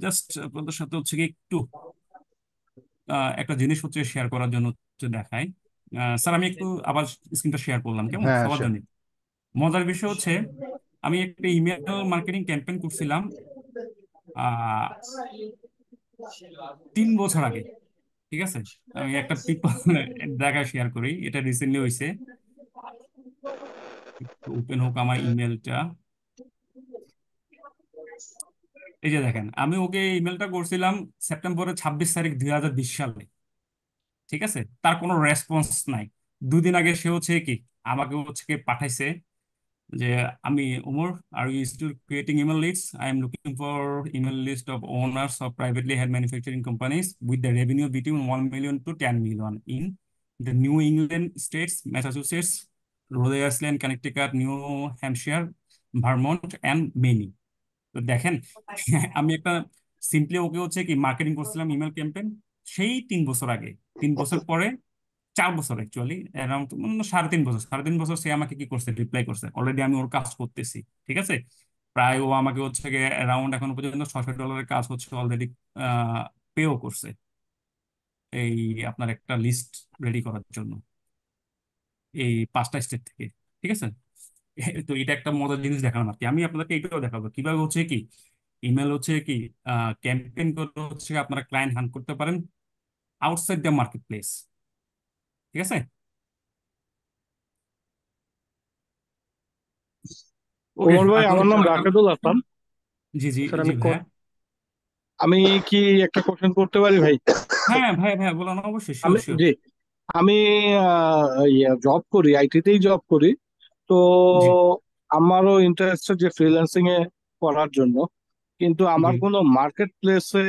Just আপনাদের সাথে হচ্ছে কি একটু একটা জিনিস হচ্ছে শেয়ার করার জন্য হচ্ছে দেখাই। স্যার আমি একটু আবার স্ক্রিনটা শেয়ার করলাম কেমন হ্যাঁ সবার sure. জন্য। মজার বিষয় হচ্ছে আমি একটা ইমেল মার্কেটিং ক্যাম্পেইন করছিলাম আহ 3 বছর আগে। ঠিক আছে, আমি একটা পিপল দেখা শেয়ার করি, এটা রিসেন্টলি হয়েছে। ওপেন হোক আমার ইমেলটা। এই যে দেখেন, আমি ওকে ইমেলটা করছিলাম সেপ্টেম্বরের 26 তারিখ 2020 সালে। ঠিক আছে, তার কোনো রেসপন্স নাই। 2 দিন আগে সে হচ্ছে কি আমাকে হচ্ছে কি পাঠাইছে যে আমি Umar, are you still creating email list? I am looking for email list of owners of privately held manufacturing companies with the revenue between 1 million to 10 million in the New England states, Massachusetts, Rhode Island, Connecticut, New Hampshire, Vermont and Maine. তো দেখেন, আমি একটা simply ওকে হচ্ছে কি marketing করছিলাম email campaign সেই 3 বছর আগে। 3 বছর পরে, 4 বছর অ্যাকচুয়ালি, অ্যারাউন্ড 3.5 বছর, 3.5 বছর সে আমাকে কি করছে, রিপ্লাই করছে। অলরেডি আমি ওর কাজ করতেছি। ঠিক আছে, প্রায় ও আমাকে হচ্ছে গিয়ে অ্যারাউন্ড এখন পর্যন্ত $600 কাজ হচ্ছে অলরেডি পেও করছে এই আপনার একটা লিস্ট রেডি করার জন্য এই 5টা স্টেট থেকে। ঠিক আছে, তো এটা একটা মজার জিনিস দেখালাম আর কি। আমি আপনাদেরকে এটাও দেখাবো কিভাবে হচ্ছে কি ইমেল হচ্ছে কি ক্যাম্পেইন করে হচ্ছে আপনারা ক্লায়েন্ট হান্ট করতে পারেন আউটসাইড দ্য মার্কেট প্লেস। ঠিক আছে, ওকে ওমর ভাই, আপনাদের আমার নাম কাজ। রাশেদুল হাসান। জি জি স্যার জি আমি ভাইয়া। আমি কি একটা কোশ্চেন করতে পারি ভাই? হ্যাঁ ভাই ভাই বলুন, অবশ্যই, শিওর আমি শিওর। জি, আমি জব করি, আইটিতেই জব করি। তো জি আমারও ইন্টারেস্টেড যে ফ্রিল্যান্সিং এ করার জন্য, কিন্তু জি। আমার কোনো মার্কেট প্লেসে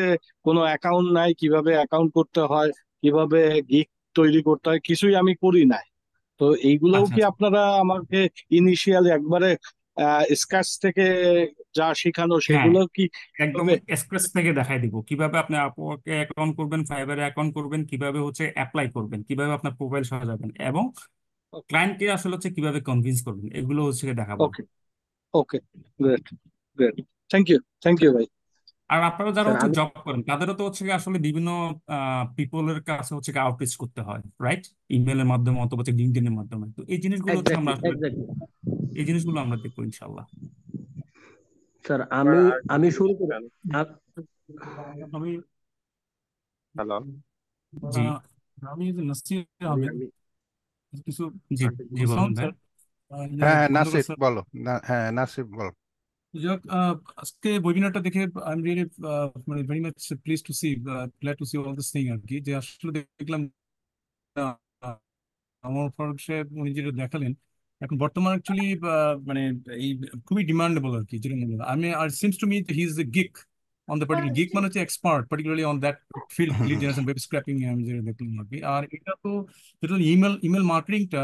কোনো অ্যাকাউন্ট নাই। কিভাবে অ্যাকাউন্ট করতে হয়, কিভাবে গিগ তৈরি করতে হয়, কিছুই আমি করি নাই। তো এইগুলোও আচ্ছা কি আচ্ছা। আপনারা আমাকে ইনিশিয়ালি একবারে স্ক্র্যাচ থেকে যা শেখানো হ্যাঁ, সেগুলো কি একদম হবে? স্ক্র্যাচ থেকে দেখাই দিব কিভাবে আপনি আপওয়ার্কে অ্যাকাউন্ট করবেন, ফাইবারে অ্যাকাউন্ট করবেন, কিভাবে হচ্ছে অ্যাপ্লাই করবেন, কিভাবে আপনার প্রোফাইল সাজাবেন, এবং ক্লায়েন্টকে আসলে হচ্ছে কিভাবে কনভিন্স করবেন, এগুলো হচ্ছে দেখাবো। ওকে, ওকে, গ্রেট, গ্রেট। থ্যাংক ইউ ভাই। আর আপনারা যারা স্যার হচ্ছে আমি জব করেন তাদেরও তো হচ্ছে গিয়ে আসলে বিভিন্ন পিপলের কাছে হচ্ছে আউটরিচ করতে হয়, রাইট? ইমেলের মাধ্যমে অথবা লিঙ্কডইনের মাধ্যমে। তো এই জিনিসগুলো হচ্ছে আমরা এক্স্যাক্টলি আসলে এক্স্যাক্টলি এই জিনিসগুলো আমরা দেখবো ইনশাল্লাহ। স্যার, আমার আমি আর আমি কিছু শুরু করি। জান আ- আমি হ্যালো। জি আমি নাসির আমি আহমেদ আমি কিছু জি আচ্ছা, জি বলুন সাউন্ড ভাই। স্যার হ্যাঁ হ্যাঁ, খন্দকার নাসিব স্যার। বলো না, হ্যাঁ নাসিব বলো। যাক, আজকে ওয়েবিনারটা দেখে আই এম রিয়েলি মানে very much please to see, glad to see all this thing আর কি, যে আসলে দেখলাম আহ, আমার ফারুক সাহেব উনি যেটা দেখালেন এখন বর্তমান অ্যাকচুয়ালি মানে এই খুবই ডিমান্ডেবল আর কি, যেটা মনে হয় আমি, আর seems to me he is a geek on the particular geek, মানে হচ্ছে expert particularly on that field, lead generation, web scraping, আমি যেটা দেখলাম আর কি। আর এটা তো যেটা ইমেল ইমেল মার্কেটিংটা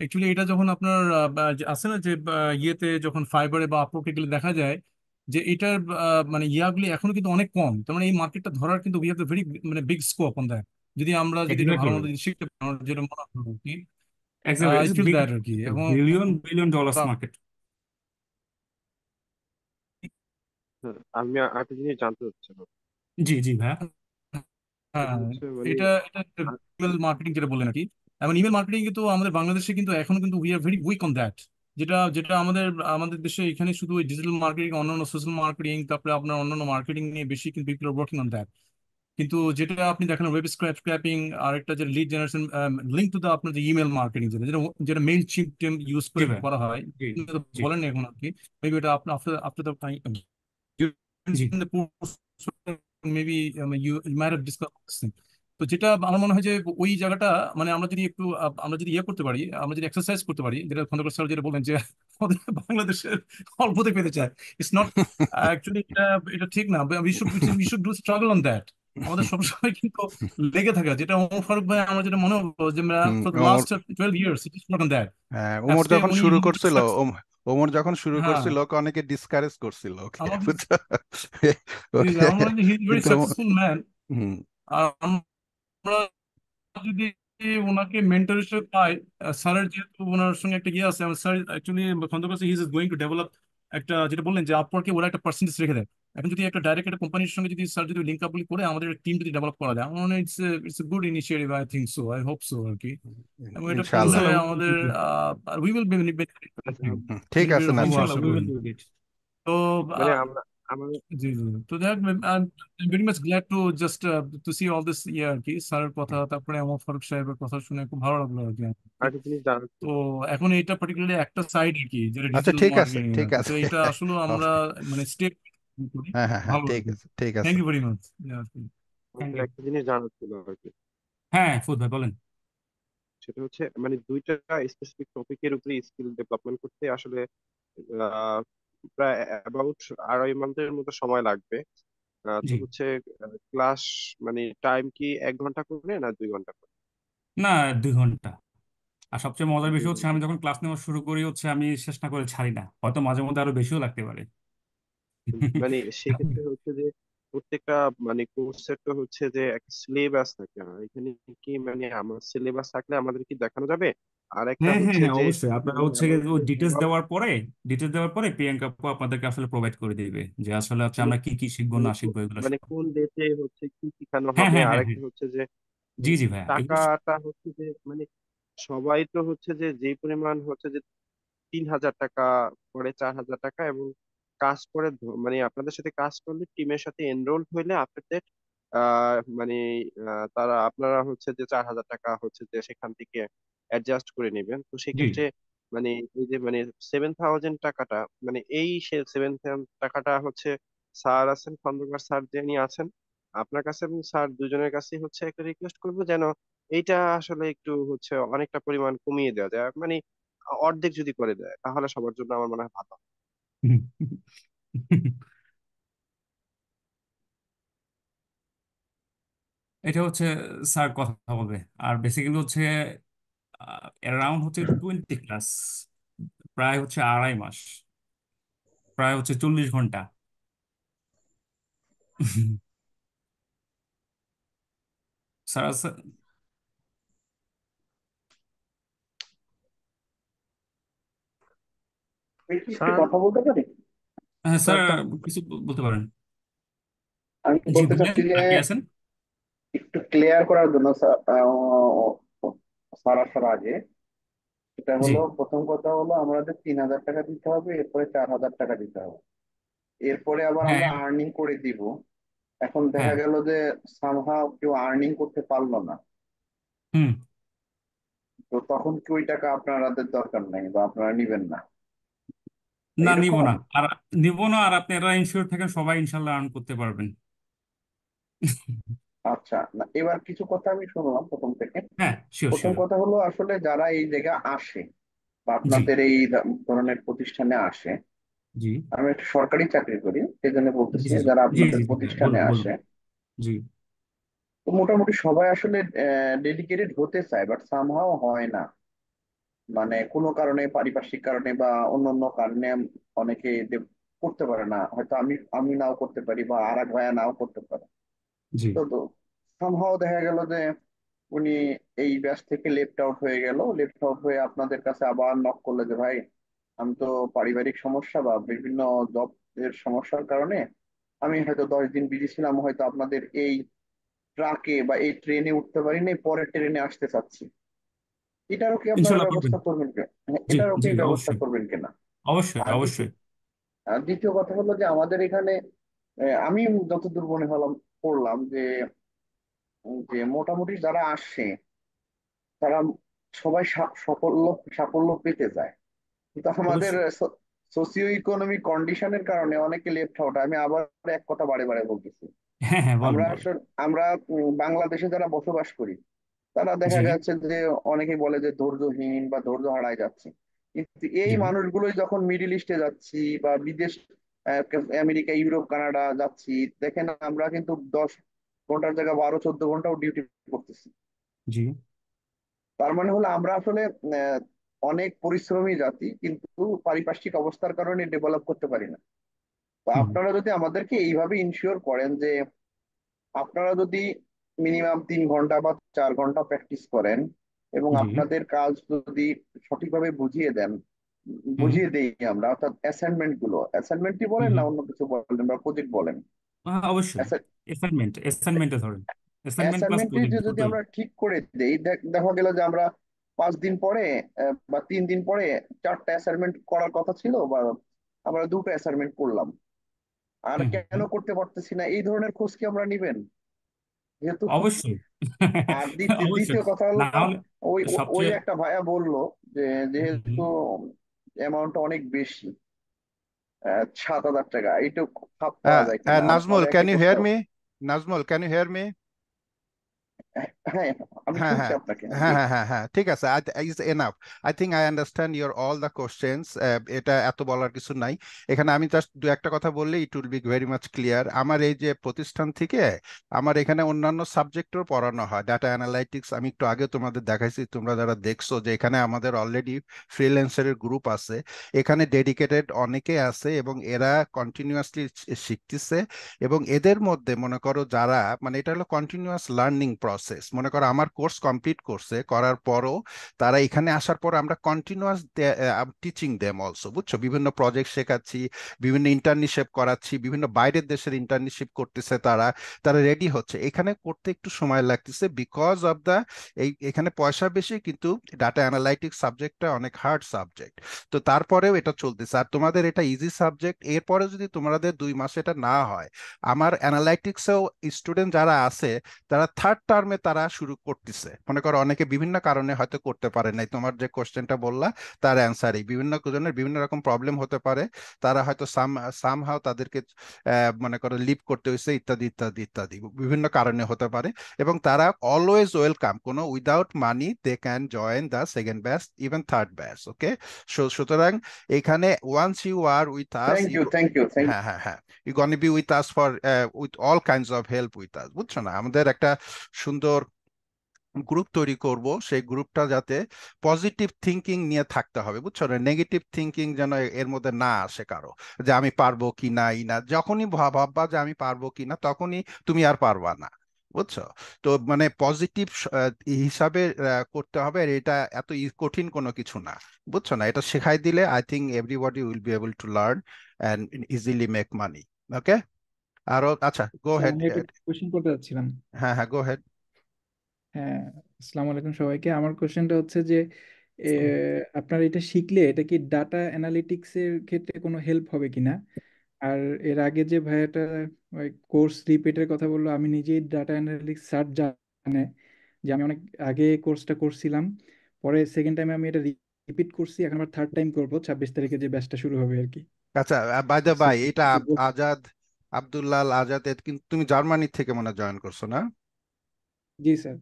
অ্যাকচুয়ালি, এটা যখন আপনার আছে না যে ইয়েতে যখন ফাইবারে বা আপওয়ার্কে গেলে দেখা যায় যে এটার মানে ইয়াগুলি এখনো কিন্তু অনেক কম। তার মানে এই মার্কেটটা ধরার কিন্তু উই হ্যাভ ভেরি মানে বিগ স্কোপ অন দ্যাট, যদি আমরা যদি এটা ভালো এক্স্যাক্টলি মতো যদি শিখতে পারি, আমার যেটা মনে হয় আর কি। এক্স্যাক্টলি, আই ফিল দ্যাট আর কি এখন। Billion billion dollars market. আমি একটা জিনিস জানতে চাচ্ছিলাম। জি জি ভাইয়া। হ্যাঁ, সেটা হচ্ছে মানে এটা এটা আ- ইমেল মার্কেটিং যেটা বললেন আর কি। এবং ইমেল মার্কেটিং কিন্তু আমাদের বাংলাদেশে কিন্তু এখনো কিন্তু we are very weak on that. যেটা যেটা আমাদের আমাদের দেশে এখানে শুধু ওই ডিজিটাল মার্কেটিং, অন্যান্য সোশ্যাল মার্কেটিং, তারপরে আপনার অন্যান্য মার্কেটিং নিয়ে বেশি কিন্তু people are working on that. কিন্তু যেটা আপনি দেখেন ওয়েব স্ক্র্যাপিং, আর একটা যে lead generation, link to the আপনার যে ইমেল মার্কেটিং, যেটা যেটা যেটা মেইল চিপ ইউজ জি করে ভাইয়া। করা হয়, জি আপনি তো জি বলেন না এখন আর কি। মেবি এটা আপনার after after the G. Maybe you might have discuss. তো যেটা আমার মনে হয় যে ওই জায়গাটা, মানে আমরা যদি একটু আমরা যদি ইয়ে করতে পারি, আমরা যদি এক্সারসাইজ করতে পারি, যেটা খন্দকার স্যার যেটা বলেন যে আমাদের বাংলাদেশের অল্পতে পেতে চায়, ইটস নট অ্যাকচুয়ালি, এটা এটা ঠিক না। We should do struggle on that. আমাদের সবসময় কিন্তু লেগে থাকা, যেটা ওমর ফারুক ভাই আমার যেটা মনে হলো যে for the Omar, last 12 years it is not on that. হ্যাঁ ওমর আজকে যখন উনি শুরু হি করছিল, ওমর যখন শুরু হ্যাঁ, করছিল ওকে অনেকে ডিসকারেজ করছিল, ওকে আমার বুঝছো? ওকে, আমার মনে হয় হি ইজ ভেরি কিন্তু সাকসেসফুল ম্যান। হুম, আর আমরা যদি ওনাকে মেন্টর হিসেবে পাই, স্যারের যেহেতু ওনার সঙ্গে একটা ইয়ে আছে, sir actually Khandakar he is going to develop একটা, যেটা বললেন যে আপওয়ার্কে ওরা একটা পার্সেন্টেজ রেখে দেয়। এখন যদি একটা ডাইরেক্ট একটা কোম্পানির সঙ্গে যদি স্যার যদি লিঙ্ক আপ করে আমাদের টিম যদি ডেভেলপ করা যায়, আমার মনে হয় it's a good initiative, I think so, I hope so আর কি। এবং এটা করলে ইনশাআল্লাহ। ইনশাল্লাহ আমাদের উই উইল ঠিক আছে নাদিম। ইনশাল্লাহ we will benefit. Do it. তো মানে আমরা আমাদের জি জি, তো দেখ, I'm very much glad to just to see all this ইয়ে আর কি, স্যারের কথা, তারপরে আমার ফারুক সাহেবের কথা শুনে খুব ভালো লাগলো আর কি। আরেকটা জিনিস জানার তো ছিল। এখন এটা পার্টিকুলারলি একটা সাইড আর কি, যেটা আচ্ছা ডিজিটাল ঠিক আছে, মার্কেটিং ঠিক আর কি। তো আছে। এটা আসলে আমরা ওকে। মানে স্টেপ করি, হ্যাঁ হ্যাঁ হ্যাঁ, ভালো ঠিক লাগবে। আছে, ঠিক আছে। Thank you very much. Thank আমাদের ইউ। একটা জিনিস জানার ছিল আর কি। হ্যাঁ ফুদ ভাই বলেন। সেটা হচ্ছে মানে দুইটা স্পেসিফিক টপিকের উপরে স্কিল ডেভেলপমেন্ট করতে আসলে আহ, প্রায় অ্যাবাউট 2.5 মান্থের মতো সময় লাগবে। তো জি। হচ্ছে ক্লাস মানে টাইম কি 1 ঘন্টা করে না 2 ঘন্টা করে? না, 2 ঘন্টা। আর সবচেয়ে মজার দুই বিষয় হচ্ছে ঘন্টা আমি যখন ক্লাস নেওয়া শুরু করি আমি শেষ না করে ছাড়ি না, হয়তো মাঝে মধ্যে আরো বেশিও লাগতে পারে। মানে সেক্ষেত্রে হচ্ছে যে প্রত্যেকটা মানে কোর্সের তো হচ্ছে যে একটা সিলেবাস থাকে। এখানে কি মানে আমার সিলেবাস থাকলে আমাদের কি দেখানো যাবে? আর একটা হ্যাঁ হ্যাঁ হচ্ছে হ্যাঁ, যে অবশ্যই আপনারা মানে গিয়ে ওই আমাদের ডিটেলস দেওয়ার পরে, প্রিয়াঙ্কা আপু আপনাদেরকে আসলে প্রোভাইড করে দিবে যে আসলে মানে আমরা কি কি শিখবো মানে না শিখবো এগুলো মানে সব। কোন ডেটে হচ্ছে কি শিখানো হ্যাঁ হবে, হ্যাঁ আর হ্যাঁ হ্যাঁ। একটা হচ্ছে যে জি মানে জি ভাইয়া এগুলো টাকাটা হচ্ছে যে মানে সবাই তো হচ্ছে যে যে পরিমাণ হচ্ছে যে 3,000 টাকা করে 4,000 টাকা, এবং কাজ করে মানে আপনাদের সাথে কাজ করলে টিমের সাথে এনরোল হইলে আপনাদের মানে তারা আপনারা হচ্ছে যে 4,000 টাকা হচ্ছে যে সেখান থেকে অ্যাডজাস্ট করে নেবেন। তো জি। সেক্ষেত্রে মানে এই যে মানে 7,000 টাকাটা মানে এই 7,000 টাকাটা হচ্ছে স্যার আছেন, খন্দকার স্যার যিনি আছেন আপনার কাছে এবং স্যার দুজনের কাছেই হচ্ছে একটা রিকোয়েস্ট করবো যেন এইটা আসলে একটু হচ্ছে অনেকটা পরিমাণ কমিয়ে দেওয়া যায়। মানে অর্ধেক যদি করে দেয় তাহলে সবার জন্য আমার মনে হয় ভালো। এটা স্যার কথা বলবে। আর বেসিক্যালি অ্যারাউন্ড 20 ক্লাস, প্রায় 2.5 মাস, প্রায় 40 ঘন্টা। স্যার আমি কি একটু স্যার, কথা বলতে পারি? হ্যাঁ স্যার, স্যারটা কিছু বলতে পারেন। আমি জি বলতে বলেন, চাচ্ছি যে আর কি আছেন? একটু ক্লিয়ার করার জন্য স্যার আসার আগে, সেটা জি। হলো প্রথম কথা হলো আমাদের 3,000 টাকা দিতে হবে, এরপরে 4,000 টাকা দিতে হবে, এরপরে আবার হ্যাঁ আমরা আর্নিং করে দিব। এখন দেখা হ্যাঁ। গেল যে সামহাও কেউ আর্নিং করতে পারলো না, হুম। তো তখন কি ওই টাকা আপনাদের দরকার নাই বা আপনারা নিবেন না না নিব এরকম? না। আর নিব না, আর আপনারা ইনশিওর থাকেন সবাই ইনশাল্লাহ আর্ন করতে পারবেন। আচ্ছা, না এবার কিছু কথা আমি শুনলাম প্রথম থেকে। হ্যাঁ শিওর প্রথম শিওর। কথা হলো আসলে যারা এই জায়গায় আসে বা জি আপনাদের এই ধরনের প্রতিষ্ঠানে আসে, জি আমি একটা সরকারি চাকরি করি সেই জন্য জি বলতেছি, জি যারা জি আপনাদের জি জি ভাইয়া, প্রতিষ্ঠানে বলুন বলুন। আসে, জি তো মোটামুটি সবাই আসলে ডেডিকেটেড হতে চায়, বাট সামহাও হয় না। মানে কোনো কারণে, পারিপার্শ্বিক কারণে বা অন্য অন্য কারণে অনেকে করতে পারে না, হয়তো আমি আমি নাও করতে পারি বা আর এক ভাইয়া নাও করতে পারে। জি। তো সামহাও দেখা গেল যে উনি এই ব্যাচ থেকে লেফট আউট হয়ে গেল, লেফট আউট হয়ে আপনাদের কাছে আবার নক করলো যে ভাই আমি তো পারিবারিক সমস্যা বা বিভিন্ন জব এর সমস্যার কারণে আমি হয়তো 10 দিন বিজি ছিলাম, হয়তো আপনাদের এই ট্রাকে বা এই ট্রেনে উঠতে পারিনি, পরের ট্রেনে আসতে চাচ্ছি। এটারও কি আপনারা ইনশাল্লাহ পারবেন। ব্যবস্থা করবেন কিনা? হ্যাঁ, জি এটারও জি কি ব্যবস্থা অবশ্যই। করবেন কিনা? অবশ্যই আর দ্বিতীয় অবশ্যই। আর দ্বিতীয় কথা হলো যে আমাদের এখানে আমি যতদূর মনে হলাম পড়লাম যে যে মোটামুটি যারা আসে তারা সবাই সাফল্য সাফল্য পেতে যায়, কিন্তু আমাদের অবশ্যই। সোসিও ইকোনমিক কন্ডিশনের কারণে অনেকে লেফট আউট। আমি আবার এক কথা বারে বারে বলতেছি, হ্যাঁ হ্যাঁ বলেন আমরা বলেন। আসলে আমরা বাংলাদেশে যারা বসবাস করি তারা দেখা জি যাচ্ছে যে অনেকেই বলে যে ধৈর্যহীন বা ধৈর্য হারায় যাচ্ছে, কিন্তু এই জি মানুষগুলোই যখন মিডিল ইস্টে যাচ্ছি বা বিদেশ, আমেরিকা, ইউরোপ, কানাডা যাচ্ছি, দেখেন আমরা কিন্তু 10 ঘন্টার জায়গায় 12-14 ঘন্টাও ডিউটি করতেছি। জি। তার মানে হলো আমরা আসলে আহ, অনেক পরিশ্রমী জাতি, কিন্তু পারিপার্শ্বিক অবস্থার কারণে ডেভেলপ করতে পারি না। তো হুম। আপনারা যদি আমাদেরকে এইভাবে ইনশিওর করেন যে আপনারা যদি মিনিমাম 3 ঘন্টা বা 4 ঘন্টা প্র্যাকটিস করেন এবং জি আপনাদের কাজ যদি সঠিকভাবে বুঝিয়ে দেন, হুম বুঝিয়ে দেই আমরা, অর্থাৎ অ্যাসাইনমেন্ট গুলো, অ্যাসাইনমেন্টই হুম বলেন না হুম। অন্য কিছু বলেন বা প্রজেক্ট বলেন, অবশ্যই অ্যাসাইনমেন্টে ধরেন, অ্যাসাইনমেন্ট প্লাস অ্যাসাইনমেন্টে প্রজেক্ট যদি দুটোই। আমরা ঠিক করে দেই, দেখা গেল যে আমরা 5 দিন পরে বা 3 দিন পরে 4টা অ্যাসাইনমেন্ট করার কথা ছিল, বা আমরা 2টা অ্যাসাইনমেন্ট করলাম, আর হুম কেন হুম। করতে পারতেছি না, এই ধরনের খোঁজ কি আমরা নিবেন যেহেতু। অবশ্যই। আর দ্বিতীয় অবশ্যই, দ্বিতীয় কথা হলো, না হলে ওই ওই সবচেয়ে একটা ভাইয়া বললো যে হুম হুম। যেহেতু অ্যামাউন্টটা অনেক বেশি, 7,000 টাকা, এইটুকু খাপ খাওয়া যায় কিনা নাজমুল, আমাদের ক্যান একই ইউ করতে হেয়ার হবে। Me? Nazmul, can you hear me? হ্যাঁ, আমি হ্যাঁ শুনছি হ্যাঁ আপনাকে, হ্যাঁ জি। হ্যাঁ হ্যাঁ হ্যাঁ, ঠিক আছে, is enough. I think I understand your all the questions. এটা এত বলার কিছু নাই। এখানে আমি জাস্ট দু একটা কথা বললে it will be very much clear. আমার এই যে প্রতিষ্ঠান থেকে আমার এখানে অন্যান্য সাবজেক্টও পড়ানো হয়, ডাটা অ্যানালাইটিক্স। আমি একটু আগে তোমাদের দেখাইছি, তোমরা যারা দেখছো, যে এখানে আমাদের অলরেডি ফ্রিল্যান্সারের গ্রুপ আছে, এখানে ডেডিকেটেড অনেকে আছে এবং এরা কন্টিনিউয়াসলি শিখতেছে। এবং এদের মধ্যে মনে করো যারা, মানে এটা হলো কন্টিনিউয়াস লার্নিং প্রসেস। মনে করো আমার কোর্স কমপ্লিট করছে, করার পরও তারা এখানে আসার পর আমরা কন্টিনিউয়াস টিচিং দেম অলসো, বুঝছো? বিভিন্ন প্রজেক্ট শেখাচ্ছি, বিভিন্ন ইন্টার্নশিপ করাচ্ছি, বিভিন্ন বাইরের দেশের ইন্টার্নশিপ করতেছে তারা, তারা রেডি হচ্ছে। এখানে করতে একটু সময় লাগতেছে বিকজ অফ দ্য, এখানে পয়সা বেশি, কিন্তু ডাটা অ্যানালাইটিক্স সাবজেক্টটা অনেক হার্ড সাবজেক্ট। তো তারপরেও এটা চলতেছে। আর তোমাদের এটা ইজি সাবজেক্ট, এরপরে যদি তোমাদের 2 মাসে এটা না হয়, আমার অ্যানালাইটিক্সেও স্টুডেন্ট যারা আছে, তারা থার্ড টার্মে তারা শুরু করতেছে। মনে করো অনেকে বিভিন্ন কারণে হয়তো করতে পারে নাই, তোমার যে কোশ্চেনটা বললা তার অ্যান্সারই, বিভিন্ন জনের বিভিন্ন রকম প্রবলেম হতে পারে, তারা হয়তো সামহাও তাদেরকে মনে করো লিভ করতে হয়েছে, ইত্যাদি ইত্যাদি ইত্যাদি বিভিন্ন কারণে হতে পারে। এবং তারা অলওয়েজ ওয়েলকাম, কোনো without money they can join the second batch, even third batch, okay? সুতরাং এখানে once you are with us, thank you, thank you, thank হ্যাঁ হ্যাঁ হ্যাঁ, you gonna be with us for with all kinds of help with us, বুঝছো না? আমাদের একটা সুন্দর গ্রুপ তৈরি করব, সেই গ্রুপটা যাতে পজিটিভ থিঙ্কিং নিয়ে থাকতে হবে, বুঝছো না? নেগেটিভ থিঙ্কিং যেন এর মধ্যে না আসে কারো, যে আমি পারবো কি না, না, যখনই ভাববা যে আমি পারবো কি না, তখনই তুমি আর পারবা না, বুঝছো? তো মানে পজিটিভ হিসাবে করতে হবে। আর এটা এত কঠিন কোনো কিছু না, বুঝছো না? এটা শেখাই দিলে I think everybody will be able to learn and easily make money. Okay? আরো, আচ্ছা, গো স্যার হেড। আমি একটা কোশ্চেন করতে চাচ্ছিলাম। হ্যাঁ হ্যাঁ, গো হেড। হ্যাঁ, আসসালামু আলাইকুম সবাইকে। আমার কোশ্চেনটা হচ্ছে যে এ, আপনার এটা শিখলে এটা কি ডাটা অ্যানালিটিক্স এর ক্ষেত্রে কোনো হেল্প হবে কিনা? আর এর আগে যে ভাইয়াটা ওই কোর্স রিপিটের কথা বললো, আমি নিজেই ডাটা অ্যানালিটিক্স স্যার জানে যে আমি অনেক আগে কোর্সটা করছিলাম, পরে সেকেন্ড টাইমে আমি এটা রিপিট করছি, এখন আবার থার্ড টাইম করবো 26 তারিখে যে ব্যাচটা শুরু হবে আর কি। আচ্ছা, বাই দ্য So, বাই, এটা আজাদ, আব্দুল্লাহ আজাদ, কিন্তু তুমি জার্মানি থেকে মনে জয়েন করছো না? জি স্যার।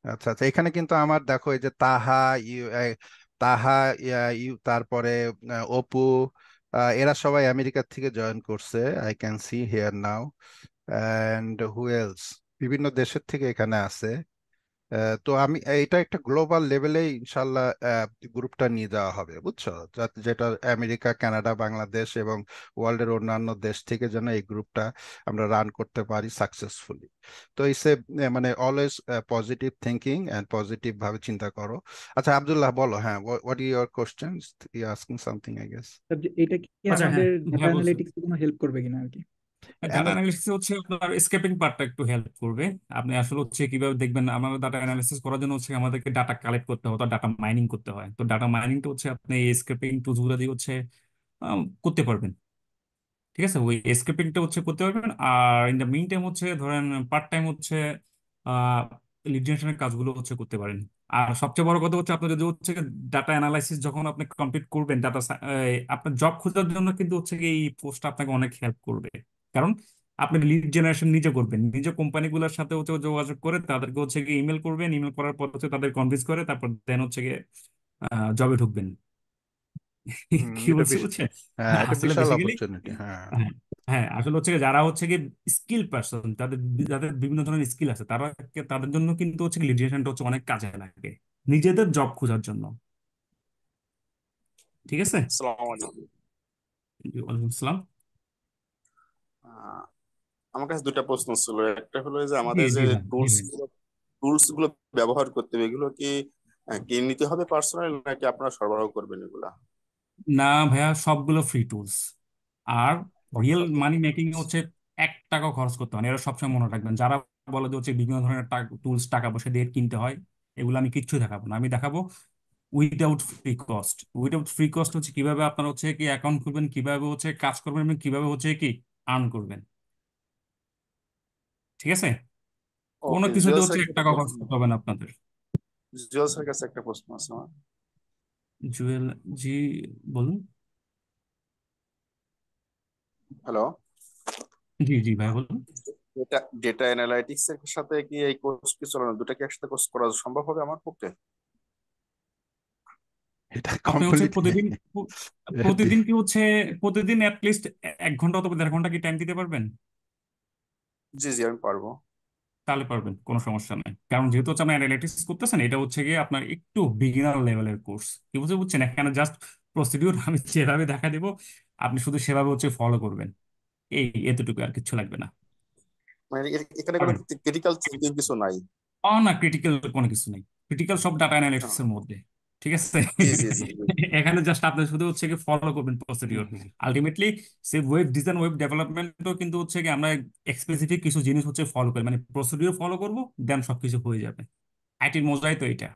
আচ্ছা আচ্ছা, এখানে কিন্তু আমার দেখো এই যে তাহা, তাহা, তারপরে অপু, এরা সবাই আমেরিকা থেকে জয়েন করছে, I can see here now. And who else, বিভিন্ন দেশের থেকে এখানে আছে। তো আমি এটা একটা গ্লোবাল লেভেলে ইনশাল্লাহ গ্রুপটা নিয়ে যাওয়া হবে, বুঝছো? যেটা আমেরিকা, কানাডা, বাংলাদেশ এবং ওয়ার্ল্ডের অন্যান্য দেশ থেকে যেন এই গ্রুপটা আমরা রান করতে পারি সাকসেসফুলি। তো ইসে মানে always positive thinking and positive ভাবে চিন্তা করো। আচ্ছা আব্দুল্লাহ, বলো। হ্যাঁ, what you your question? You asking something, I guess. Sir, যে এটা কি আচ্ছা হ্যাঁ, আমাদের ডাটা ভাইয়া বলছেন অ্যানালিটিক্স কোনো হেল্প করবে কিনা আর কি? ডাটা অ্যানালিসিস হচ্ছে আপনার স্কেপিং পার্টটা একটু হেল্প করবে। আপনি আসলে হচ্ছে কিভাবে দেখবেন, আমাদের ডাটা অ্যানালিসিস করার জন্য হচ্ছে আমাদেরকে ডাটা কালেক্ট করতে হয়, ডাটা মাইনিং করতে হয়। তো ডাটা মাইনিংটা হচ্ছে আপনি এই স্কেপিং টুলস গুলো দিয়ে হচ্ছে করতে পারবেন। ঠিক আছে, ওই স্কেপিংটা হচ্ছে করতে পারবেন। আর ইন দ্য মিন টাইম হচ্ছে ধরেন পার্ট টাইম হচ্ছে আহ লিড জেনারেশনের কাজগুলো হচ্ছে করতে পারেন। আর সবচেয়ে বড় কথা হচ্ছে আপনার যদি হচ্ছে ডাটা অ্যানালাইসিস যখন আপনি কমপ্লিট করবেন, আপনার জব খোঁজার জন্য কিন্তু হচ্ছে কি এই পোস্টটা আপনাকে অনেক হেল্প করবে। কারণ আপনি লিড জেনারেশন নিজে করবেন, নিজে কোম্পানিগুলোর সাথে হচ্ছে যোগাযোগ করে তাদেরকে হচ্ছে কি ইমেল করবেন, ইমেল করার পর হচ্ছে তাদের কনভিন্স করে তারপর দেন হচ্ছে গিয়ে জবে ঢুকবেন। কি এটা বলছি বেশ, বুঝছেন? হ্যাঁ, এটা আসলে বিশাল বেসিক্যালি অপরচুনিটি, হ্যাঁ। হ্যাঁ, হ্যাঁ, আসলে হচ্ছে গিয়ে যারা হচ্ছে গিয়ে স্কিল পারসন, তাদের যাদের বিভিন্ন ধরনের স্কিল আছে, তারা তাদের জন্য কিন্তু হচ্ছে লিডারশিপটা হচ্ছে অনেক কাজে লাগে নিজেদের জব খোঁজার জন্য। ঠিক আছে। আসসালামু আলাইকুম। জি, ওয়ালাইকুম আসসালাম। আহ, আমার কাছে দুটা প্রশ্ন ছিল। একটা হলো যে জি আমাদের যে জি ভাই, জি টুলস ভাই। টুলস গুলো ব্যবহার করতে হবে, এগুলো কি কিনে নিতে হবে পার্সোনাল, নাকি আপনারা সরবরাহ করবেন এগুলা? না ভাইয়া, সবগুলো ফ্রি টুলস। আর রিয়েল সবগুলো মানি free মেকিং এ tools। হচ্ছে 1 টাকাও খরচ করতে হয় না। এরা সবসময় মনে রাখবেন, যারা বলে যে হচ্ছে বিভিন্ন ধরনের টুলস টাকা পয়সা দিয়ে কিনতে হয়, এগুলো আমি কিচ্ছু দেখাবো না। আমি দেখাবো without free cost. Without free cost হচ্ছে কিভাবে আপনার হচ্ছে কি অ্যাকাউন্ট খুলবেন, কিভাবে হচ্ছে কাজ করবেন, এবং কিভাবে হচ্ছে কি আর্ন করবেন। ঠিক আছে? কোনো ওকে, কিছুতে জুয়েল হচ্ছে স্যার 1 টাকা খরচ করতে হবে না আপনাদের। জুয়েল স্যার কাছে একটা প্রশ্ন আছে আমার। জুয়েল, জি বলুন। হ্যালো, জি জি ভাই বলুন। ডেটা ডেটা অ্যানালাইটিক্স এর সাথে কি এই কোর্স কি চলে না, দুটা কি একসাথে কোর্স করা সম্ভব হবে আমার পক্ষে? এটা আপনি হচ্ছে কমপ্লিটলি প্রতিদিন প্রতিদিন কি হচ্ছে প্রতিদিন অ্যাটলিস্ট 1 ঘন্টা অথবা 1.5 ঘন্টা কি টাইম দিতে পারবেন? জি জি, আমি পারবো। তাহলে পারবেন, কোনো সমস্যা নেই। কারণ যেহেতু হচ্ছে আপনি অ্যানালিটিক্স করতেছেন, এটা হচ্ছে গিয়ে আপনার একটু বিগিনার লেভেলের কোর্স। কি বুঝতে বুঝছেন? এখানে জাস্ট প্রসিডিউর আমি যেভাবে দেখা দিব, আপনি শুধু সেভাবে হচ্ছে ফলো করবেন। এতটুকু, আর কিছু লাগবে না। মানে এখানে কোনো পারবেন। ক্রিটিক্যাল থিঙ্কিং কিছু নাই? না, ক্রিটিক্যাল কোনো কিছু নেই। ক্রিটিক্যাল সব ডাটা অ্যানালিটিক্স আহ, এর মধ্যে। ঠিক আছে? জি জি জি জি। এখানে জাস্ট আপনি শুধু হচ্ছে কি ফলো করবেন প্রসিডিওর। আলটিমেটলি সে ওয়েব ডিজাইন, ওয়েব ডেভেলপমেন্টও কিন্তু হচ্ছে কি আমরা স্পেসিফিক কিছু জিনিস হচ্ছে ফলো করি, মানে প্রসিডিওর ফলো করবো, দেন সবকিছু হয়ে যাবে। আইটির মজাই তো এটা।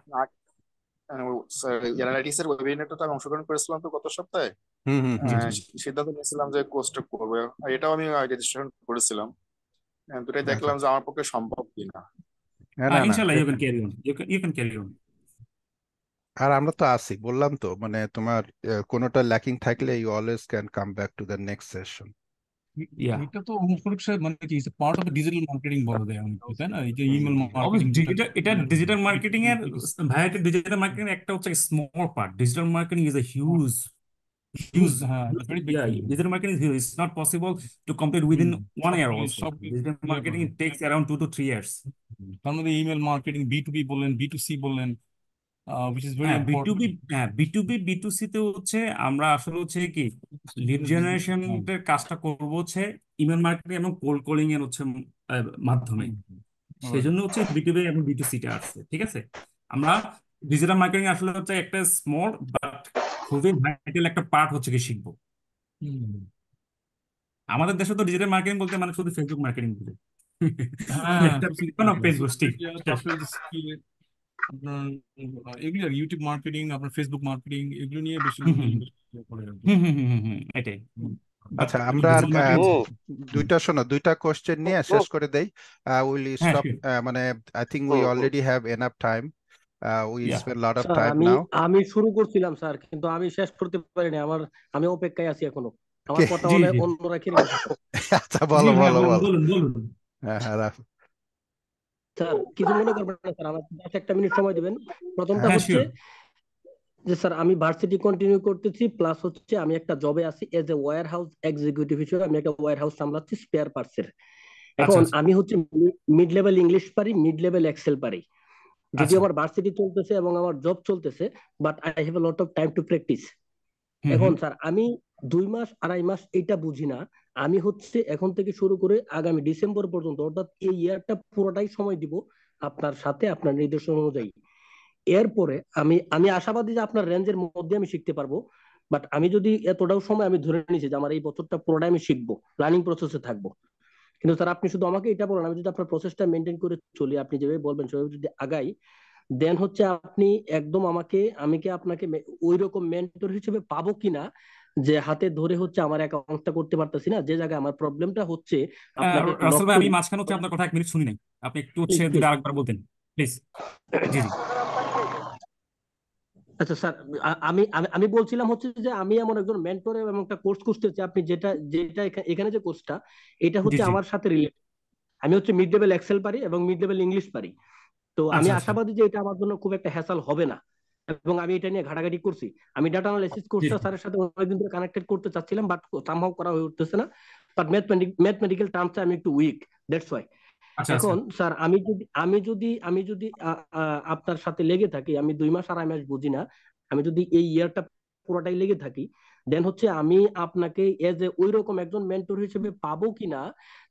অ্যানালাইটিক্স এর ওয়েবিনারটা আমি অংশগ্রহণ করেছিলাম তো গত সপ্তাহে। হুম হুম জি হুম। জি। সিদ্ধান্ত নিয়েছিলাম যে কোর্সটা করবো, আর এটাও আমি রেজিস্ট্রেশন করেছিলাম। দুটাই আচ্ছা, দেখলাম যে আমার পক্ষে সম্ভব কিনা। না না, ইনশাল্লাহ you can carry on, you can carry on. আর আমরা তো আছি, বললাম তো, মানে তোমার কোনোটা ল্যাকিং থাকলে you always can come back to the next session. Yeah, এটা তো অনুপ্রবেশ মানে কি পার্ট অফ ডিজিটাল মার্কেটিং বলা যায় অনেকে, তাই না? এই যে ইমেল মার্কেটিং অবশ্যই যেটা এটা ডিজিটাল মার্কেটিং এর, ভাই এটা ডিজিটাল মার্কেটিং এর একটা হচ্ছে small part. Digital marketing is a huge huge, huge. হ্যাঁ, very big Yeah, thing. digital marketing is huge. It's not possible to complete within 1 year সবগুলি also. সবগুলি Digital ইয়ে marketing করবে। it takes around 2 to 3 years. তার মধ্যে email marketing, B2B বললেন, B2C বললেন, which is very হ্যাঁ important. বিটুবি, হ্যাঁ বিটুবি বিটুসি তে হচ্ছে আমরা আসলে হচ্ছে কি লিড জেনারেশন হ্যাঁ। এর কাজটা করবো হচ্ছে ইমেল মার্কেটিং এবং কোল্ড কলিং এর হচ্ছে মাধ্যমে। সেই Alright. জন্য হচ্ছে বিটুবি এবং বিটুসি টা আসছে। ঠিক আছে? আমরা ডিজিটাল মার্কেটিং আসলে হচ্ছে একটা স্মল বাট খুবই ভাইটাল একটা পার্ট হচ্ছে কি শিখবো। হুম। আমাদের দেশে তো ডিজিটাল মার্কেটিং বলতে মানে শুধু ফেসবুক মার্কেটিং বুঝে। হ্যাঁ, একটা Facebook কোনো marketing, পেজ social গোষ্ঠী। media, তারপরে যে আপনার এগুলি আর ইউটিউব মার্কেটিং, আপনার ফেসবুক মার্কেটিং, এগুলো নিয়ে বেশি হুম লোকে হুম করে আর কি। হুম হুম হুম হুম হুম, এটাই। বাট আচ্ছা, আমরা আর ডিজিটাল মার্কেটিং। দুইটা কোশ্চেন নিয়ে শেষ করে দেই। উইল হ্যাঁ স্টপ, শিওর। মানে I think we already have enough time, we yeah, spend lot of sir time আমি নাও। আমি শুরু করছিলাম স্যার, কিন্তু আমি শেষ করতে পারিনি। আমি অপেক্ষায় আছি এখনো। কে? আমার কথা জি মনে জি অন্যরা কেড়ে নিচ্ছে স্যার। আচ্ছা, জি বলো ভাইয়া বলো বলুন বলো। বলুন বলুন। হ্যাঁ হ্যাঁ, রাখো। স্যার কিছু মনে করবেন না স্যার, আমার জাস্ট একটা মিনিট সময় দিবেন। প্রথমটা হ্যাঁ হ্যাঁ হচ্ছে শিওর। যে স্যার আমি ভার্সিটি কন্টিনিউ করতেছি, প্লাস হচ্ছে আমি একটা জবে আছি as a warehouse executive হিসেবে। আমি একটা ওয়্যার হাউস সামলাচ্ছি স্পেয়ার পার্টসের। আচ্ছা এখন আচ্ছা। আমি হচ্ছে মিড লেভেল ইংলিশ পারি, মিড লেভেল এক্সেল পারি। যদিও আচ্ছা। আমার ভার্সিটি চলতেছে এবং আমার জব চলতেছে, but I have a lot of time to practice. Hmm এখন হুম। স্যার আমি 2 মাস 2.5 মাস এটা বুঝি না। আমি হচ্ছে এখন থেকে শুরু করে আগামী ডিসেম্বর পর্যন্ত, অর্থাৎ এই ইয়ারটা পুরোটাই সময় দিব আপনার সাথে, আপনার নির্দেশনা অনুযায়ী। এরপরে আমি আমি আশাবাদী যে আপনার রেঞ্জের মধ্যে আমি শিখতে পারবো। বাট আমি যদি এতটাও সময় আমি ধরে নিয়েছি যে আমার এই বছরটা পুরোটাই আমি শিখবো, রানিং প্রসেসে থাকবো। কিন্তু স্যার আপনি শুধু আমাকে এটা বলেন, আমি যদি আপনার প্রসেসটা মেনটেন করে চলি, আপনি যেভাবে বলবেন সেভাবে যদি আগাই, দেন হচ্ছে আপনি একদম আমি কি আপনাকে ওই রকম মেন্টর হিসেবে পাবো কিনা, যে হাতে ধরে হচ্ছে আমার অ্যাকাউন্টটা করতে পারতেছি না, যে জায়গায় আমার প্রবলেমটা হচ্ছে আপনাকে নক রাসেল ভাই, আমি করি। মাঝখানে হচ্ছে আপনার কথা 1 মিনিট শুনি নাই। আপনি একটু হচ্ছে প্লিজ যদি প্লিজ। আরেকবার বলতেন, প্লিজ। জি জি। আচ্ছা স্যার, আমি আমি আমি বলছিলাম হচ্ছে যে আমি এমন একজন মেন্টর এবং একটা কোর্স খুঁজতেছি। আপনি যেটা যেটা এখানে যে কোর্সটা, এটা জি হচ্ছে জি। আমার সাথে রিলেটেড। আমি হচ্ছে মিড লেভেল এক্সেল পারি এবং মিড লেভেল ইংলিশ পারি। তো আমি আচ্ছা আচ্ছা। আশাবাদী যে এটা আমার জন্য খুব একটা হ্যাসল হবে না। এবং আমি এটা নিয়ে ঘাটাঘাটি করছি। আমি ডাটা অ্যানালাইসিস জি কোর্সটা জি। স্যারের সাথে অনেকদিন ধরে কানেক্টেড করতে চাচ্ছিলাম, বাট সামহাউ করা হয়ে উঠতেছে না। বাট ম্যাথমেটিক্যাল টার্মসে আমি একটু উইক, দ্যাটস ওয়াই। আচ্ছা আচ্ছা। এখন স্যার আমি যদি আপনার সাথে লেগে থাকি, আমি 2 মাস 2.5 মাস বুঝি না, আমি যদি এই ইয়ারটা পুরোটাই লেগে থাকি, দেন হচ্ছে আমি আপনাকে এজ এ ওই রকম একজন মেন্টর হিসেবে পাবো কিনা,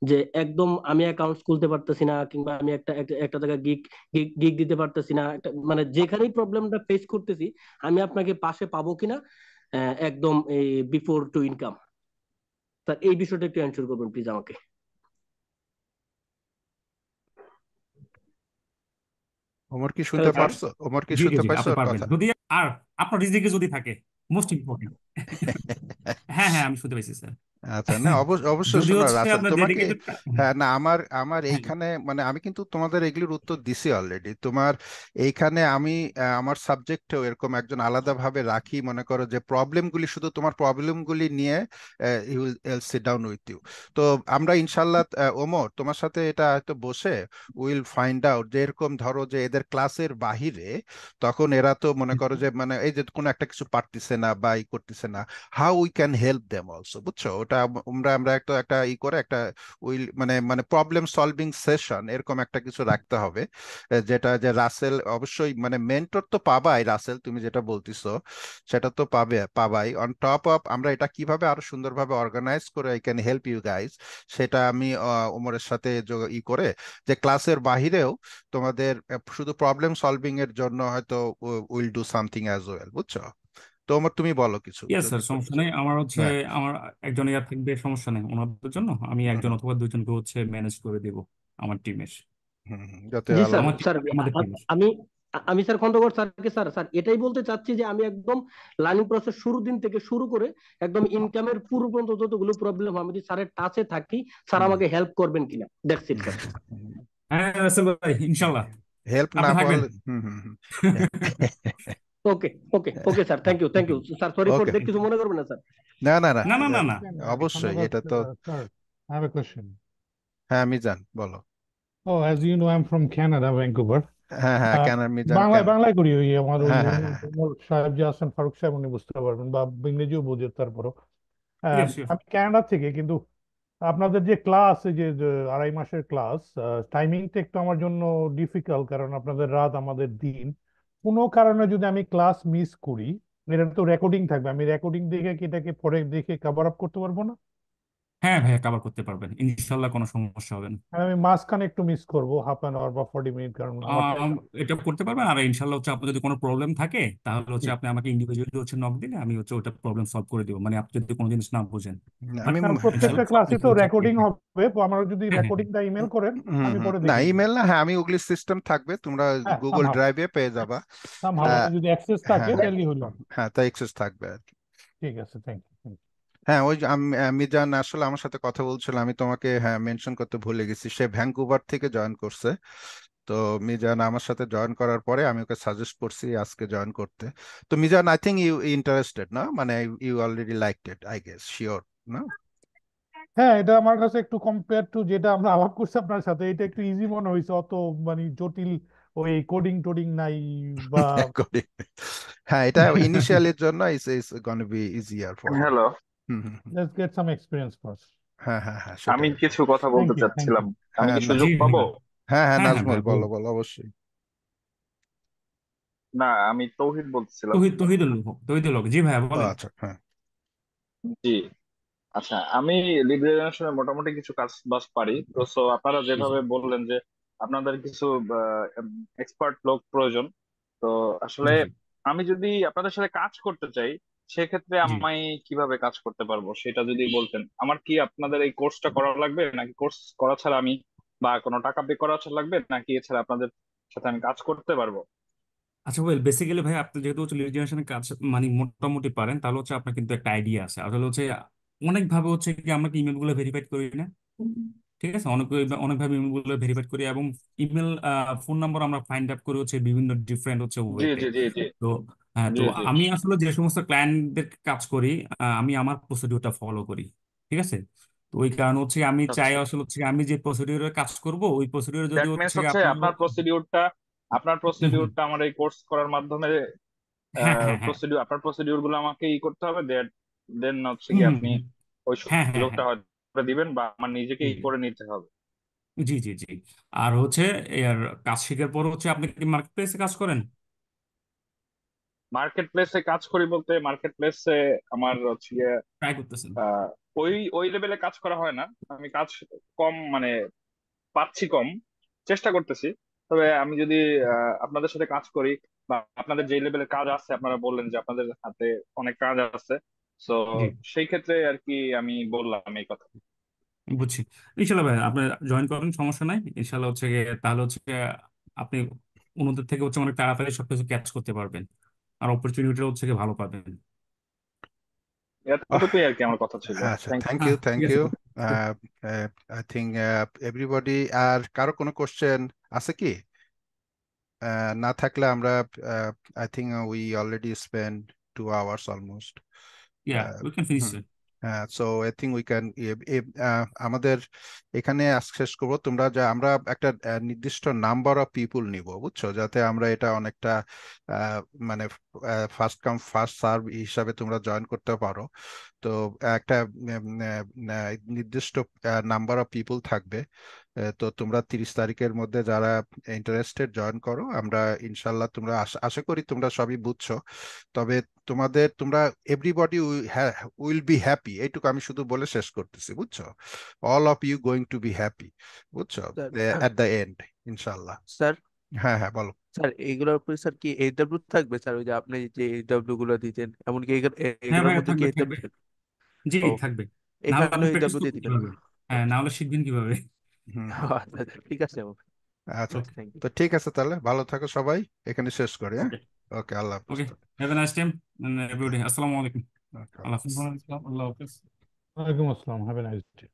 যে একদম আমি অ্যাকাউন্টস খুলতে পারতেছি না, কিংবা আমি একটা একটা একটা জায়গায় গিগ গিগ গিগ দিতে পারতেছি না, মানে যেখানেই প্রবলেমটা ফেস করতেছি, আমি আপনাকে পাশে পাবো কিনা। একদম বিফোর টু ইনকাম। স্যার এই বিষয়টা একটু অ্যানসার করবেন প্লিজ আমাকে। ওমর কি হ্যালো শুনতে স্যার। পারছো? ওমর কি জি জি শুনতে জি, পারছো আপনি ওর পারবেন কথা? যদি, আর আপনার রিজিকে যদি থাকে, মোস্ট ইম্পর্টেন্ট। হ্যাঁ হ্যাঁ, আমি শুনতে পাইছি স্যার। আচ্ছা, না অবশ্যই যদি শোনো হচ্ছে রাসেল আপনার তোমাকে। ডেডিকেটেড। হ্যাঁ, না আমার আমার হ্যাঁ এইখানে মানে আমি কিন্তু তোমাদের এগুলির উত্তর দিছি অলরেডি। তোমার এইখানে আমি আমার সাবজেক্টেও এরকম একজন আলাদাভাবে রাখি, মনে করো যে প্রবলেমগুলি, শুধু তোমার প্রবলেমগুলি নিয়ে he will sit down with you. তো আমরা ইনশাল্লাহ ওমর তোমার সাথে এটা হয়তো বসে উইল ফাইন্ড আউট যে এরকম ধরো যে এদের ক্লাসের বাহিরে তখন এরা তো মনে করো যে মানে এই যে কোনো একটা কিছু পারতেছে না বা ই করতেছে না, how we can help them also, বুঝছো? ওটা আমরা আমরা একটা একটা ই করে একটা উইল মানে মানে প্রবলেম সলভিং সেশন এরকম একটা কিছু রাখতে হবে। যেটা যে রাসেল অবশ্যই মানে মেন্টর তো পাবাই, রাসেল তুমি যেটা বলতিছো সেটা তো পাবাই। অন টপ অফ আমরা এটা কিভাবে আরো সুন্দরভাবে অর্গানাইজ করে I can help you guys, সেটা আমি ওমরের সাথে ই করে যে ক্লাসের বাহিরেও তোমাদের শুধু প্রবলেম সলভিং এর জন্য হয়তো will do something as well, বুঝছো? তো ওমর তুমি বলো কিছু ইয়েস যদি স্যার, সমস্যা নেই। আমার হচ্ছে হ্যাঁ। আমার একজন ইয়ার থাকবে, সমস্যা নেই ওনাদের জন্য। আমি হুম, একজন অথবা দুজনকে হচ্ছে ম্যানেজ করে দিব আমার টিমের। যাতে জি আল্লাহ। স্যার। স্যার আমাদের টিমের। আমি আমি স্যার খন্দকার স্যারকে স্যার স্যার এটাই বলতে চাচ্ছি যে আমি একদম লার্নিং প্রসেস শুরু দিন থেকে শুরু করে একদম ইনকামের পুরো পর্যন্ত যতগুলো প্রবলেম আমি যদি স্যারের টাচে থাকি, স্যার হুম, আমাকে হেল্প করবেন কিনা, দ্যাটস ইট স্যার। হ্যাঁ রাসেল ভাই, ইনশাল্লাহ হেল্প না আপনি থাকবেন। বল। Hmm hmm hmm. Okay okay okay sir, thank you sir, sorry for okay, that, কিছু মনে করবেন না স্যার। না না না, না না না না। অবশ্যই Khandagar, এটা তো। sir, I have a question. হ্যাঁ মিজান বলো। Oh, as you know, I'm from Canada, Vancouver. হ্যাঁ হ্যাঁ, আহ, কেন মিজান বাংলায় কেন? বাংলায় করি, ওই আমার ওই হ্যাঁ হ্যাঁ উনি হ্যাঁ ওমর সাহেব যে আছেন, ফারুক সাহেব, উনি বুঝতে পারবেন, বা ইংরেজিও বোঝে তারপরও। Yes yes. আমি কানাডা থেকে, কিন্তু আপনাদের যে ক্লাস, এই যে 2.5 মাসের ক্লাস, টাইমিংটা একটু আমার জন্য ডিফিকাল্ট, কারণ আপনাদের রাত আমাদের দিন। কোনো কারণে যদি আমি ক্লাস মিস করি, এটা তো রেকর্ডিং থাকবে, আমি রেকর্ডিং দেখে কি এটাকে পরে দেখে কভার আপ করতে পারবো না? হ্যাঁ ভাইয়া, কভার করতে পারবেন ইনশাল্লাহ, কোনো সমস্যা হবে না। আর আমি মাঝখানে একটু মিস করবো, ½ বা 40 মিনিট, কারণ আমার আম, এটা করতে পারবেন। আর ইনশাল্লাহ হচ্ছে আপনার যদি কোনো প্রবলেম থাকে তাহলে জি। হচ্ছে আপনি আমাকে ইন্ডিভিজুয়ালি হচ্ছে নক দিলে আমি হচ্ছে ওটা প্রবলেম সলভ করে দিব, মানে আপনি যদি কোনো জিনিস না বুঝেন। বাট আমি কারণ প্রত্যেকটা ইনশাল্লাহ ক্লাসে আপনাকে তো হচ্ছে রেকর্ডিং হবে, তো আমার যদি হ্যাঁ হ্যাঁ রেকর্ডিংটা ইমেল করেন, হুম আমি হুম, পরে না দেখে নিব। ইমেল না, হ্যাঁ আমি ওগুলি সিস্টেম থাকবে, তোমরা হ্যাঁ, গুগল সামহাও ড্রাইভে পেয়ে যাবা। সামহাও আহ, এটা যদি অ্যাক্সেস থাকে হ্যাঁ তাহলেই হলো। হ্যাঁ, তাই অ্যাক্সেস থাকবে আর কি। ঠিক আছে, থ্যাংক ইউ। হ্যাঁ ওই যে মিজান আসলে আমার সাথে কথা বলছিল, আমি তোমাকে হ্যাঁ মেনশন করতে ভুলে গেছি, সে ভ্যাঙ্কুভার থেকে জয়েন করছে। তো মিজান আমার সাথে জয়েন করার পরে আমি ওকে সাজেস্ট করছি আজকে জয়েন করতে। তো Mizan I think you interested না, মানে you already liked it I guess, sure না? হ্যাঁ, এটা আমার কাছে একটু কম্পেয়ার টু যেটা আমরা আলাপ করছি আপনার সাথে, এটা একটু ইজি মনে হয়েছে, অত মানে জটিল ওই কোডিং টোডিং নাই বা। Correct. হ্যাঁ এটা ইনিশিয়ালের জন্য is gonna be easier for you. Hello, hmm hmm hmm. Let's get some experience first. হ্যাঁ হ্যাঁ হ্যাঁ, আমি সেটাই। কিছু কথা থ্যাংক বলতে ইউ, থ্যাংক চাচ্ছিলাম। ইউ। আমি হ্যাঁ কি জি সুযোগ ভাই পাবো? ভাই। হ্যাঁ হ্যাঁ, হ্যাঁ হ্যাঁ ভাই নাজমুল বলো বলুন। বলো অবশ্যই। না, আমি তৌহিদ বলতেছিলাম। তহিদুল হক, তহিদুল হক, জি ভাইয়া ও বলেন। আচ্ছা, হ্যাঁ। জি, আচ্ছা, আমি লিড জেনারেশনে মোটামুটি কিছু কাজ বাজ পারি তো। সো আপনারা জি জি যেভাবে বললেন যে আপনাদের কিছু এক্সপার্ট লোক প্রয়োজন, তো আসলে জি জি আমি যদি আপনাদের সাথে কাজ করতে চাই, সেক্ষেত্রে জি। আমি কিভাবে কাজ করতে পারবো সেটা যদি বলতেন। আমার কি আপনাদের এই কোর্সটা করা লাগবে, নাকি কোর্স করা ছাড়া আমি বা কোনো টাকা পে করা ছাড়া লাগবে, নাকি এছাড়া আপনাদের সাথে আমি কাজ করতে পারবো? আচ্ছা ওয়েল, বেসিক্যালি ভাই আপনি যেহেতু হচ্ছে লিড জেনারেশনের কাজ মানে মোটামুটি পারেন, তাহলে হচ্ছে আপনার কিন্তু একটা আইডিয়া আছে। আসলে হচ্ছে অনেকভাবে হচ্ছে কি আমরা কি ইমেল গুলো ভেরিফাইড করি না, ঠিক আছে? অনেকভাবে ইমেল গুলো ভেরিফাইড করি, এবং ইমেল ফোন নাম্বার আমরা ফাইন্ড আপ করি হচ্ছে বিভিন্ন ডিফারেন্ট হচ্ছে জি ওয়েতে। জি জি জি তো হ্যাঁ, তো জি জি। আমি আসলে যে সমস্ত ক্লায়েন্টদের কাজ করি, আমি আমার প্রসিডিউরটা ফলো করি, ঠিক আছে? তো ওই কারণে হচ্ছে আমি চাই আচ্ছা, আসলে হচ্ছে আমি যে প্রসিডিউরে কাজ করব, ওই প্রসিডিউরে যদি দ্যাট মিনস হচ্ছে হচ্ছে আপনার আপনার প্রসিডিউরটা, আপনার হুম হুম, প্রসিডিউরটা আমার এই কোর্স করার মাধ্যমে হ্যাঁ হ্যাঁ হ্যাঁ প্রসিডিউর, আপনার প্রসিডিউর গুলো আমাকে করতে হবে। দেন হচ্ছে হুম কি হুম আপনি হুম, ওই হ্যাঁ হ্যাঁ সুযোগটা হ্যাঁ হয়তো করে দিবেন, বা আমার নিজেকে হুম, করে নিতে হবে। জি জি জি। আর হচ্ছে এর কাজ শেখার পর হচ্ছে আপনি কি মার্কেট প্লেসে কাজ করেন? মার্কেট প্লেসে কাজ করি বলতে, মার্কেট প্লেসে আমার হচ্ছে গিয়ে, ট্রাই করতেছেন? আহ, ওই ওই লেভেলে কাজ করা হয় না। আমি কাজ কম মানে পাচ্ছি কম, চেষ্টা করতেছি। তবে আমি যদি আপনাদের সাথে কাজ করি, বা আপনাদের যে লেভেলের কাজ আছে, আপনারা বললেন যে আপনাদের হাতে অনেক কাজ আছে, তো জি, সেই ক্ষেত্রে আর কি আমি বললাম এই কথা। বুঝছি। ইনশাল্লাহ ভাই আপনি জয়েন করেন, সমস্যা নাই। ইনশাল্লাহ হচ্ছে গিয়ে তাহলে হচ্ছে গিয়ে আপনি অন্যদের থেকে হচ্ছে অনেক তাড়াতাড়ি সবকিছু ক্যাচ করতে পারবেন, আর অপরচুনিটি হচ্ছে গিয়ে ভালো পাবেন। আহ, এতটুকুই আর কি আমার কথা ছিল। আচ্ছা, থ্যাংক থ্যাংক ইউ, হ্যাঁ, ঠিক থ্যাংক আছে। ইউ। আই থিঙ্ক এভরিবডি, আর কারো কোনো কোশ্চেন আছে কি? না থাকলে আমরা, I think we already spend 2 hours almost. Yeah, we can finish. হ্যাঁ, so I think we can, আমাদের এখানে আজকে শেষ করবো। তোমরা যা, আমরা একটা নির্দিষ্ট নাম্বার অফ পিপুল নিব, বুঝছো, যাতে আমরা এটা অনেকটা আহ, মানে ফার্স্ট কাম ফার্স্ট সার্ভ হিসাবে তোমরা জয়েন করতে পারো। তো একটা নির্দিষ্ট নাম্বার অফ পিপুল থাকবে। তো তোমরা 30 তারিখের মধ্যে যারা ইন্টারেস্টেড জয়েন করো, আমরা ইনশাল্লাহ, তোমরা আশা করি তোমরা সবই বুঝছো। তবে তোমরা এভরিবডি উইল বি হ্যাপি, এইটুকু আমি শুধু বলে শেষ করতেছি, বুঝছো। All of you going to be happy, বুঝছো, স্যার এট দ্য এন্ড, ইনশাল্লাহ। স্যার হ্যাঁ, হ্যাঁ, বলো। স্যার এইগুলোর উপরে স্যার কি এইচডব্লিউ থাকবে স্যার? ওই যে আপনি যে এইচডব্লিউ গুলো দিতেন, এমনকি হ্যাঁ এগুলোর ভাইয়া, মধ্যে কি থাকবে থাকবে। এইচডব্লিউ? জি, ও, থাকবে। না হলে এখানে আপনি প্র্যাকটিস এইচডব্লিউ দিয়ে করবেন দিবেন। কিভাবে? হ্যাঁ, না হলে শিখবেন কিভাবে? হুম, আচ্ছা আচ্ছা, ঠিক আছে। আচ্ছা। ওকে, থ্যাংক ইউ। তো ঠিক আছে, তাহলে ভালো থাকো সবাই, এখানে শেষ করি, হ্যাঁ। ওকে, ওকে, আল্লাহ হাফিজ। Okay. Have a nice time everybody. আসসালামু আলাইকুম। Okay. আল্লাহ হাফিজ। ওয়ালাইকুম আসসালাম, আল্লাহ হাফেজ। ওয়ালাইকুম আসসালাম, হ্যাভ এ নাইস ডে।